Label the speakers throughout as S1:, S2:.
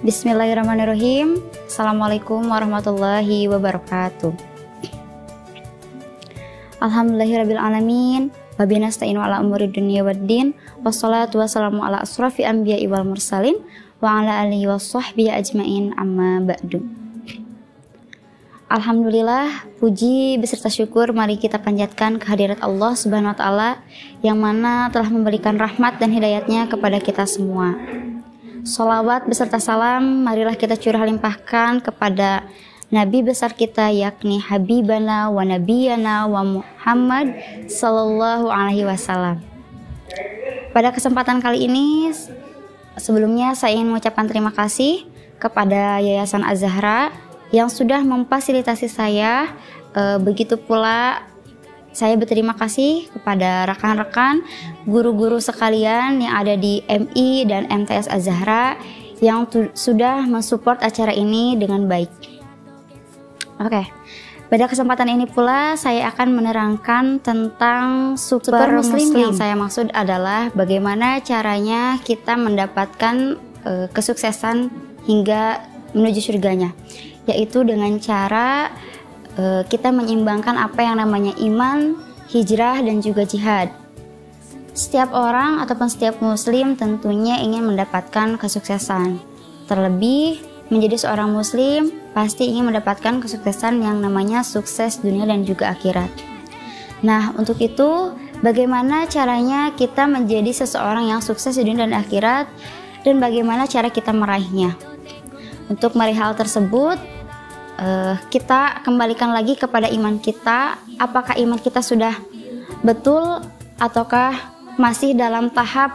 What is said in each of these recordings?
S1: Bismillahirrahmanirrahim. Assalamualaikum warahmatullahi wabarakatuh. Alhamdulillahirabbil alamin. Wabihi nasta'inu ala umuri dunya waddin. Wassalatu wassalamu ala asrafi anbiya'i wal mursalin wa ala alihi wassahbihi ajmain, amma ba'du. Alhamdulillah, puji beserta syukur mari kita panjatkan kehadirat Allah Subhanahu wa taala yang mana telah memberikan rahmat dan hidayatnya kepada kita semua. Sholawat beserta salam marilah kita curah limpahkan kepada Nabi besar kita, yakni Habibana wa Nabiyana wa Muhammad sallallahu alaihi wasallam. Pada kesempatan kali ini, sebelumnya saya ingin mengucapkan terima kasih kepada Yayasan Az-Zahra yang sudah memfasilitasi saya. Begitu pula saya berterima kasih kepada rekan-rekan guru-guru sekalian yang ada di MI dan MTS Az-Zahra yang sudah mensupport acara ini dengan baik. Oke, pada kesempatan ini pula saya akan menerangkan tentang super muslim. Yang saya maksud adalah bagaimana caranya kita mendapatkan kesuksesan hingga menuju surganya, yaitu dengan cara kita menyeimbangkan apa yang namanya iman, hijrah, dan juga jihad. Setiap orang ataupun setiap muslim tentunya ingin mendapatkan kesuksesan. Terlebih menjadi seorang muslim pasti ingin mendapatkan kesuksesan yang namanya sukses dunia dan juga akhirat. Nah, untuk itu bagaimana caranya kita menjadi seseorang yang sukses di dunia dan akhirat, dan bagaimana cara kita meraihnya? Untuk meraih hal tersebut, kita kembalikan lagi kepada iman kita. Apakah iman kita sudah betul ataukah masih dalam tahap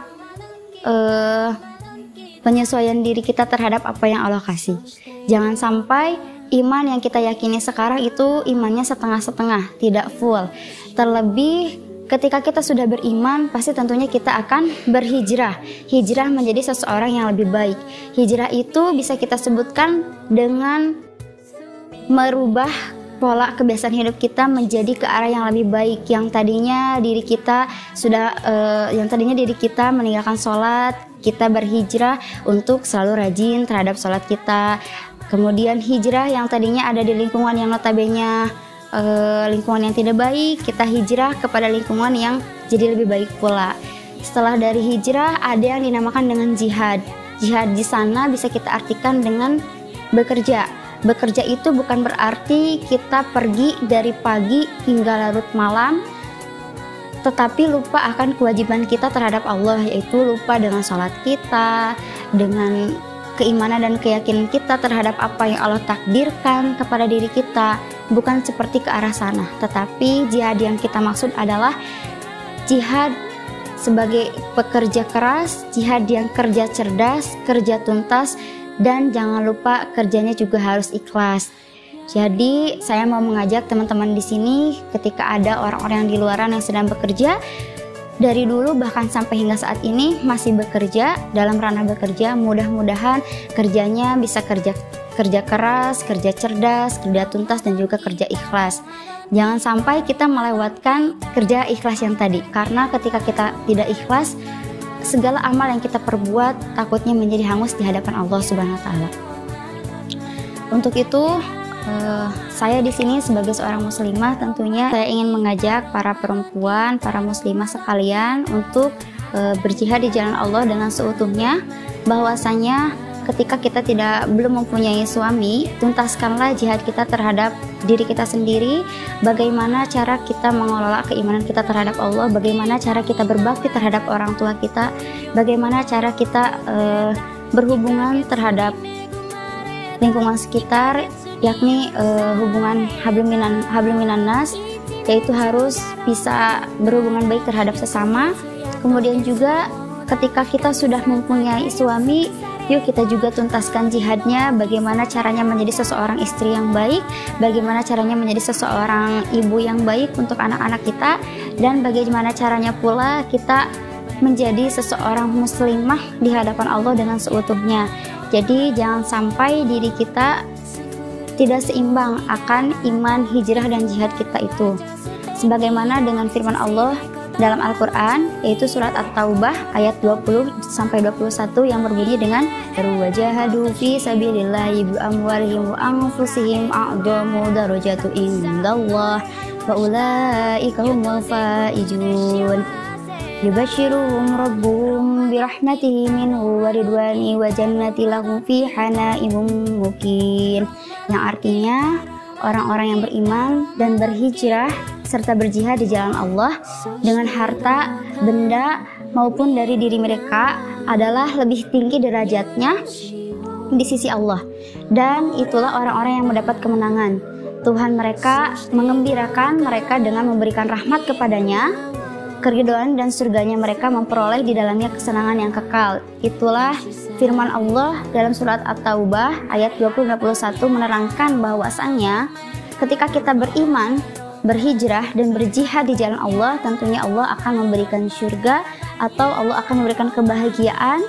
S1: penyesuaian diri kita terhadap apa yang Allah kasih. Jangan sampai iman yang kita yakini sekarang itu imannya setengah-setengah, tidak full. Terlebih ketika kita sudah beriman, pasti tentunya kita akan berhijrah. Hijrah menjadi seseorang yang lebih baik. Hijrah itu bisa kita sebutkan dengan merubah pola kebiasaan hidup kita menjadi ke arah yang lebih baik. Yang tadinya diri kita meninggalkan sholat, kita berhijrah untuk selalu rajin terhadap sholat kita. Kemudian hijrah yang tadinya ada di lingkungan yang notabene lingkungan yang tidak baik, kita hijrah kepada lingkungan yang jadi lebih baik pula. Setelah dari hijrah, ada yang dinamakan dengan jihad. Jihad di sana bisa kita artikan dengan bekerja. Bekerja itu bukan berarti kita pergi dari pagi hingga larut malam, tetapi lupa akan kewajiban kita terhadap Allah, yaitu lupa dengan sholat kita, dengan keimanan dan keyakinan kita terhadap apa yang Allah takdirkan kepada diri kita. Bukan seperti ke arah sana, tetapi jihad yang kita maksud adalah jihad sebagai pekerja keras, jihad yang kerja cerdas, kerja tuntas, dan jangan lupa kerjanya juga harus ikhlas. Jadi saya mau mengajak teman-teman di sini, ketika ada orang-orang yang di luaran yang sedang bekerja dari dulu bahkan sampai hingga saat ini masih bekerja dalam ranah bekerja, mudah-mudahan kerjanya bisa kerja keras, kerja cerdas, kerja tuntas, dan juga kerja ikhlas. Jangan sampai kita melewatkan kerja ikhlas yang tadi, karena ketika kita tidak ikhlas, segala amal yang kita perbuat takutnya menjadi hangus di hadapan Allah Subhanahu wa taala. Untuk itu, saya di sini sebagai seorang muslimah tentunya saya ingin mengajak para perempuan, para muslimah sekalian untuk berjihad di jalan Allah dengan seutuhnya. Bahwasanya ketika kita belum mempunyai suami, tuntaskanlah jihad kita terhadap diri kita sendiri. Bagaimana cara kita mengelola keimanan kita terhadap Allah, bagaimana cara kita berbakti terhadap orang tua kita, bagaimana cara kita berhubungan terhadap lingkungan sekitar, yakni hubungan hablum minan nas, yaitu harus bisa berhubungan baik terhadap sesama. Kemudian juga ketika kita sudah mempunyai suami, yuk kita juga tuntaskan jihadnya, bagaimana caranya menjadi seseorang istri yang baik, bagaimana caranya menjadi seseorang ibu yang baik untuk anak-anak kita, dan bagaimana caranya pula kita menjadi seseorang muslimah di hadapan Allah dengan seutuhnya. Jadi jangan sampai diri kita tidak seimbang akan iman, hijrah, dan jihad kita itu. Sebagaimana dengan firman Allah dalam Al-Quran, yaitu surat At-Taubah ayat 20-21 yang berbunyi dengan wajahadu fi sabilillahi bi amwalihim wa anfusihim a'dhamu darajatu indallah wa ulaika humul faizun. Yubashiruhum rabbuhum birahmatihi minhu wa ridwani wa jannati lahum fiha na'imun muqim. Yang artinya orang-orang yang beriman dan berhijrah serta berjihad di jalan Allah dengan harta, benda maupun dari diri mereka adalah lebih tinggi derajatnya di sisi Allah, dan itulah orang-orang yang mendapat kemenangan. Tuhan mereka mengembirakan mereka dengan memberikan rahmat kepadanya, keridhaan dan surganya mereka memperoleh di dalamnya kesenangan yang kekal. Itulah firman Allah dalam surat At-Taubah ayat 20-21 menerangkan bahwasannya ketika kita beriman, berhijrah dan berjihad di jalan Allah, tentunya Allah akan memberikan surga atau Allah akan memberikan kebahagiaan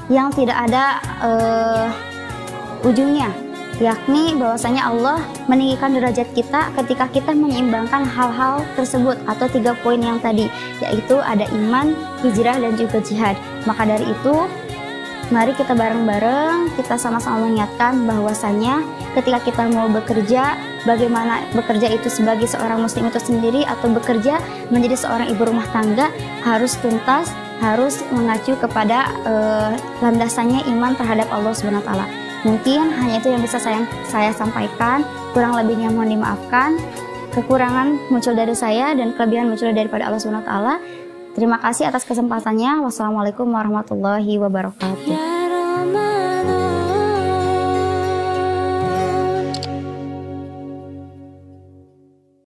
S1: yang tidak ada ujungnya, yakni bahwasanya Allah meninggikan derajat kita ketika kita menyeimbangkan hal-hal tersebut atau 3 poin yang tadi, yaitu ada iman, hijrah, dan juga jihad. Maka dari itu, mari kita bareng-bareng kita sama-sama mengingatkan bahwasanya ketika kita mau bekerja, bagaimana bekerja itu sebagai seorang muslim itu sendiri atau bekerja menjadi seorang ibu rumah tangga harus tuntas, harus mengacu kepada landasannya iman terhadap Allah Subhanahu wa taala. Mungkin hanya itu yang bisa saya sampaikan, kurang lebihnya mohon dimaafkan. Kekurangan muncul dari saya dan kelebihan muncul daripada Allah Subhanahu wa taala. Terima kasih atas kesempatannya. Wassalamualaikum warahmatullahi wabarakatuh.